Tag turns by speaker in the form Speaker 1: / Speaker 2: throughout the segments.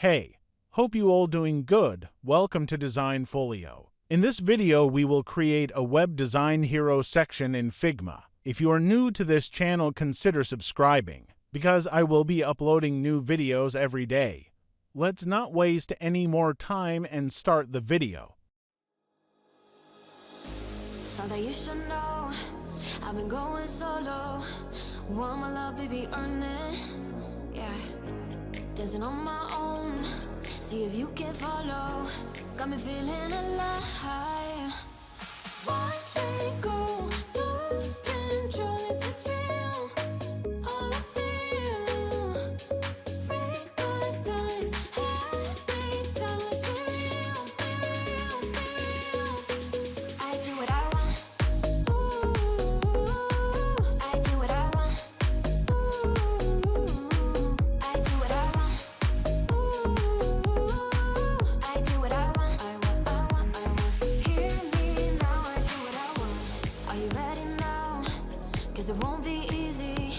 Speaker 1: Hey, hope you all doing good. Welcome to Design Folio. In this video, we will create a web design hero section in Figma. If you are new to this channel, consider subscribing, because I will be uploading new videos every day. Let's not waste any more time and start the video.
Speaker 2: Thought that you should know I've been going solo. Want my love, baby, earn it. Yeah, dancing on my own. See if you can follow. Got me feeling alive. Watch me go, lose control. Is this real? All I feel. Freak my signs. Every time, let's be real, be real, be real. I do what I want. I do what I want. I do what I want. I do what I want. I want. Hear me now, I do what I want. Are you ready now? 'Cause it won't be easy.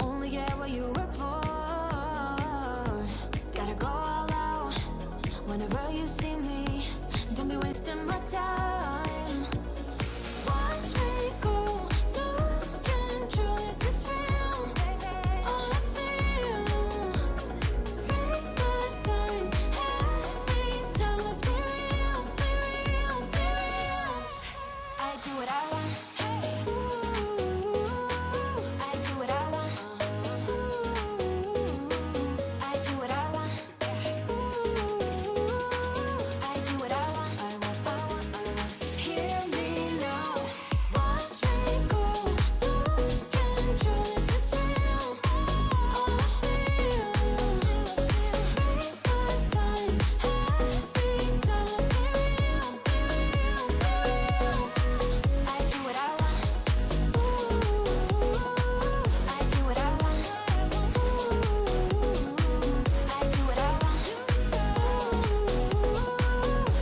Speaker 2: Only get what you work for. Gotta go all out whenever you see me. Don't be wasting my time. Watch me go, lose control. Is this real? All I feel. Freak my signs. Every time, let's be real, be real, be real. I do what I want. I do what I want. I do what I want. I do what I want. Hear me now. Watch me go, lose control. Is this real? All I feel. Freak my signs. Every time, let's be real, be real, be real. I do what I want. I do what I want. I do what I want.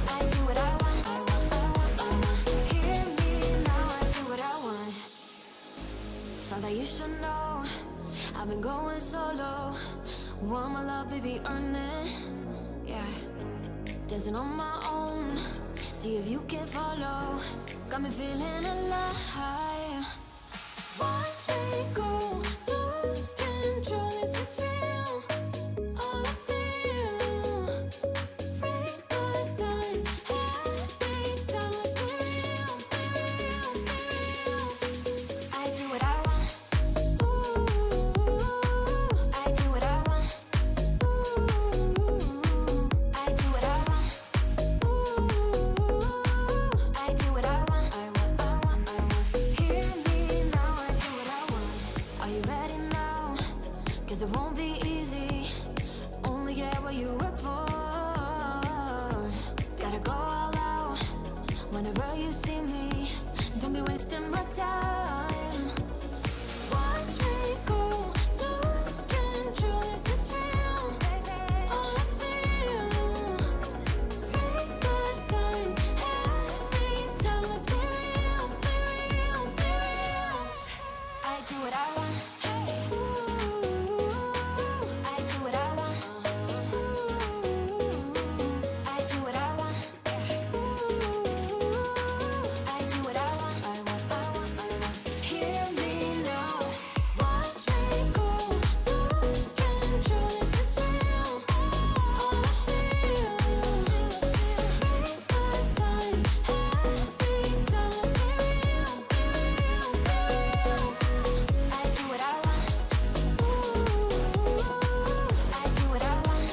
Speaker 2: I do what I want. Hear me now, I do what I want. Thought that you should know I've been going solo. Want my love, baby, earn it. Yeah, dancing on my own. See if you can follow. Got me feeling alive. Watch me go, lose control. Is this real? All I feel. Freak my signs. Every time, let's be real, be real, be real. I do what I want. I do what I want. I do what I want. I do what I want. Hear me now, I do what I want. Are you ready now? 'Cause it won't be easy. Only get what you work for. Gotta go all out whenever you see me. Don't be wasting my time. Watch me go, lose control. Is this real? All I feel. Freak my signs. Every time, let's be real, be real, be real. I do what I want. I do what I want. I do what I want. I do what I want. Hear me now. Watch me go, lose control. Is this real? All I feel. Freak my signs. Every time, let's be real, be real, be real. I do what I want. I do what I want.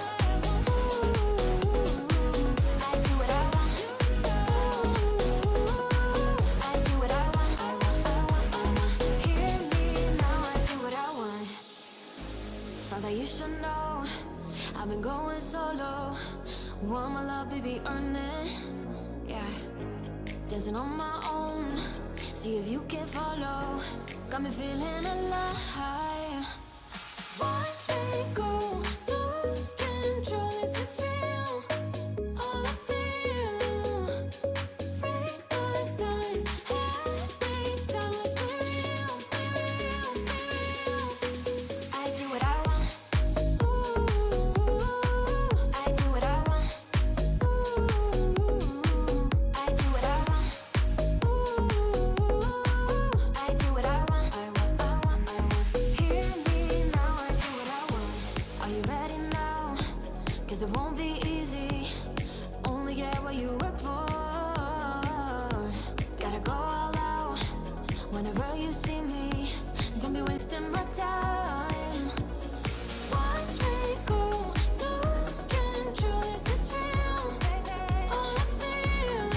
Speaker 2: I do what I want. I do what I want. Hear me now, I do what I want. Thought that you should know I've been going solo. Want my love, baby, earn it. Yeah, dancing on my own. See if you can follow. Got me feeling alive. Watch me go, lose control. Is this real? All I feel. Freak my signs. Every time, let's be real, be real, be real. I do what I want. 'cause it won't be easy. Only get what you work for. Gotta go all out whenever you see me. Don't be wasting my time. Watch me go, lose control. Is this real? All I feel.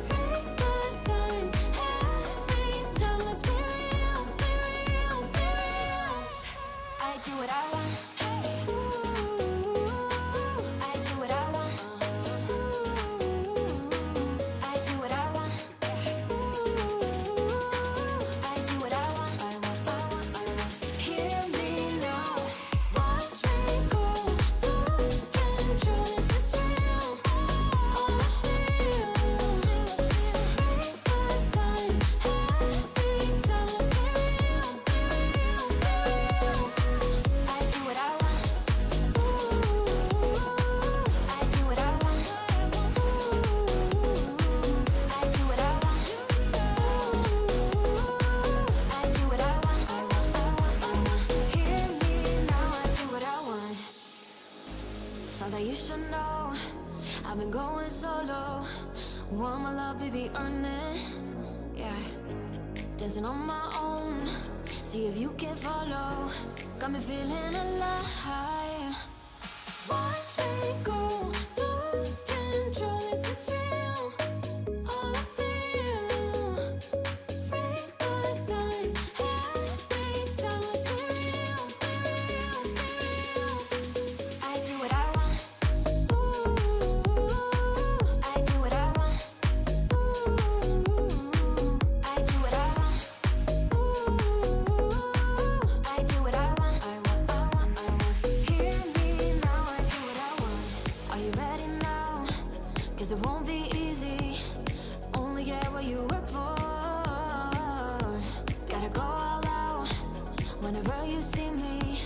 Speaker 2: Break the signs every time. Let's be real, be real, be real. I do what I want. I do what I want. I do what I want. I do what I want. I want. Hear me now. Watch me go, lose control. Is this real? All I feel. Break the signs every time. Let's be real, be real, be real. I do what I want. I do what I want. I do what I want. I do what I want. Hear me now. I do what I want. Thought that you should know I've been going solo. Want my love, baby, earn it. Yeah, dancing on my own. See if you can follow. Got me feeling alive. Watch me go, lose control. Is this real? All I feel. Break the signs every time. Let's be real, be real, be real. I do what I want. I do what I want. I do what I want. I do what I want. Hear me now. I do what I want. Are you ready now? 'Cause it won't be easy. Only get what you work for. Gotta go all out whenever you see me.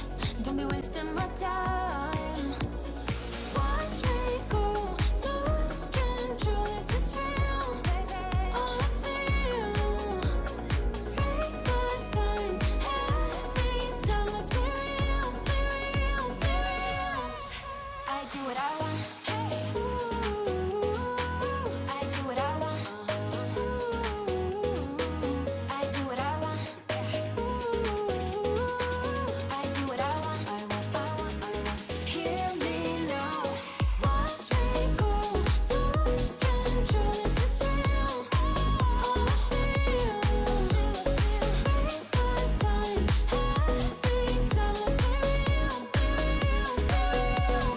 Speaker 2: Don't be wasting my time. Watch me go, lose control. Is this real? All I feel. Break the signs every time. Let's be real, be real, be real. I do what I want. I do what I want. I do what I want. I do what I want. Hear me now. Watch me go, lose control. Is this real? All I feel. Break the signs every time. Let's be real, be real, be real.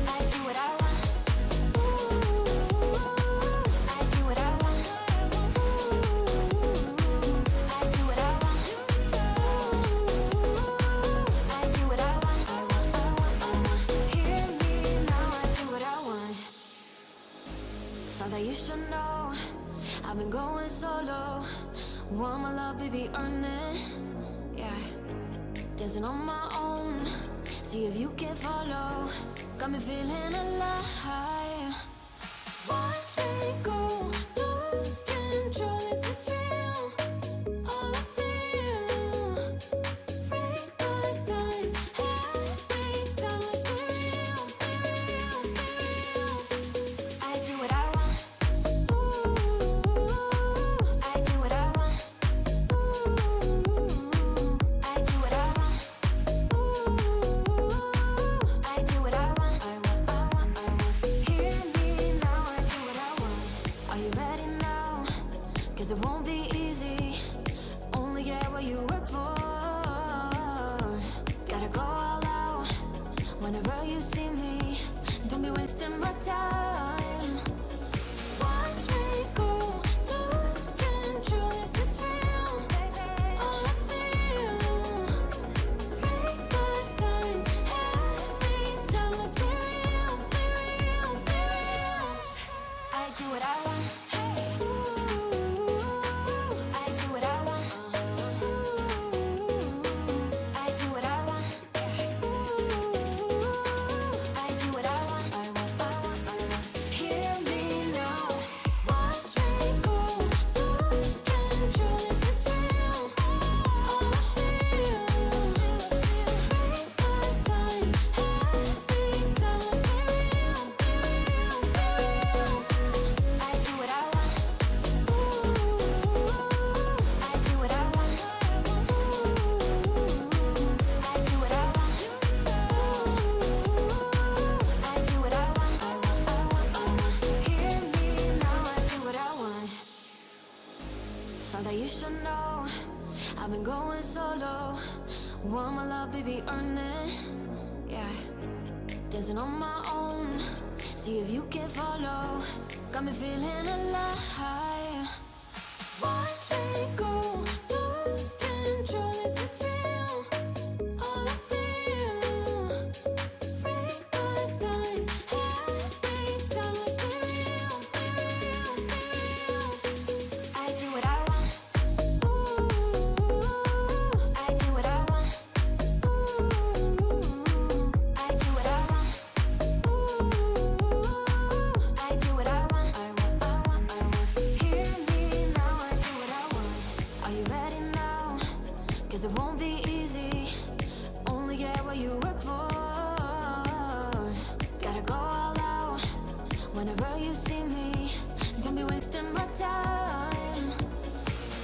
Speaker 2: I do what I want. I do what I want. I do what I want. I do what I want. Hear me now. I do what I want. Thought that you should know I've been going solo. Want my love, baby, earn it. Yeah, dancing on my own. See if you can follow. Got me feeling alive. Watch me go, lose control. Is this real? All I feel. Break the signs every time. Let's be real, be real, be real. I do what I want. I do what I want. I do what I want. I do what I want. Hear me now. I do what I want. Are you ready now? 'Cause it won't be easy. Only get what you work for. Gotta go all out whenever you see me. Don't be wasting my time. Watch me go, lose control. Is this real? All I feel. Break the signs every time. Let's be real, be real, be real. I do what I want. I do what I want. I do what I want. I do what I want. Hear me Want my love, baby, earn it. Yeah, dancing on my own. See if you can follow. Got me feeling alive. Watch me go, lose control. Is this real? All I feel. Freak my signs. Every time, let's be real, be real, be real. I do what I want. Ooh, I do what I want. Ooh, I do what I want. Ooh, I do what I want. I want. Hear me now, I do what I want. Are you ready now? 'Cause it won't be easy. Only get what you work for. Gotta go all out whenever you see me. Don't be wasting my time.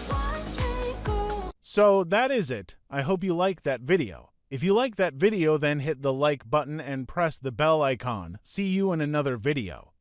Speaker 2: Watch me go.
Speaker 1: So that is it. I hope you liked that video. If you like that video, then hit the like button and press the bell icon. See you in another video.